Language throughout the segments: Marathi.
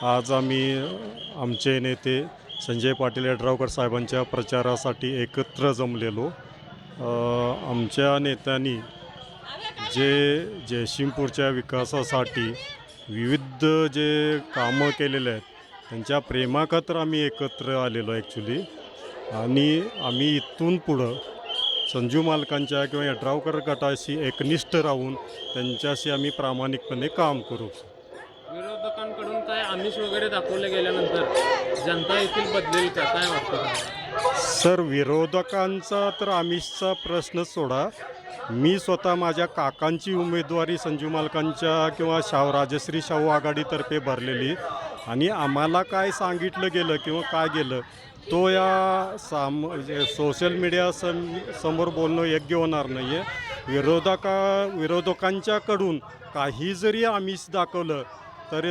आज आम्ही आमचे नेते संजय पाटील यड्रावकर साहेबांच्या प्रचारासाठी एकत्र जमलेलो। आमच्या नेत्यांनी जे जयसिंगपूरच्या विकासासाठी विविध जे कामं केलेले आहेत त्यांच्या प्रेमाखातर आम्ही एकत्र आलेलो ॲक्च्युली। आणि आम्ही इथून पुढं संजू मालकांच्या किंवा यड्रावकर गटाशी एकनिष्ठ राहून त्यांच्याशी आम्ही प्रामाणिकपणे काम करू। विरोधकांकडून काय आमिष वगैरे दाखवले गेल्यानंतर जनता येथील बदलेल का, काय वाटतं? सर, विरोधकांचा तर आमिषचा प्रश्न सोडा, मी स्वतः माझ्या काकांची उमेदवारी संजू मालकांच्या किंवा राजश्री शाहू आघाडीतर्फे भरलेली आणि आम्हाला काय सांगितलं गेलं किंवा काय गेलं तो या सोशल मीडिया समोर बोलणं योग्य होणार नाही आहे। विरोधकांच्याकडून काही जरी आमिष दाखवलं तर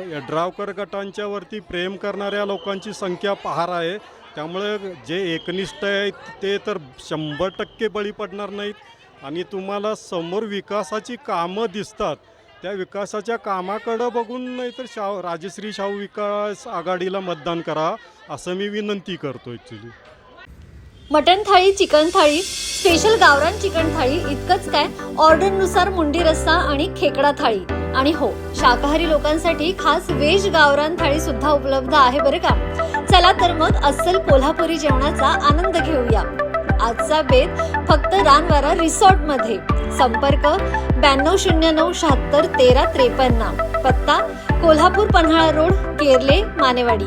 यड्रावकर गटांच्यावरती प्रेम करणाऱ्या लोकांची संख्या फार आहे, त्यामुळे जे एकनिष्ठ आहेत ते तर 100% बळी पडणार नाहीत। आणि तुम्हाला समोर विकासाची कामं दिसतात, त्या विकासाच्या कामाकडं बघून नाहीतर राजश्री शाहू विकास आघाडीला मतदान करा असं मी विनंती करतो ॲक्च्युली। मटन थाळी, चिकन थाळी, स्पेशल गावरान चिकन थाळी इतकंच काय, ऑर्डरनुसार मुंडी रस्सा आणि खेकडा थाळी, आणि हो, शाकाहारी लोकांसाठी खास व्हेज गावरान थाळी सुद्धा उपलब्ध आहे बरं का। चला तर मग अस्सल कोल्हापुरी जेवणाचा आनंद घेऊया। आजचा बेत फक्त रानवारा रिसॉर्ट मध्ये। संपर्क 9209761353, पत्ता कोल्हापूर पन्हाळा रोड, केरले, मानेवाडी।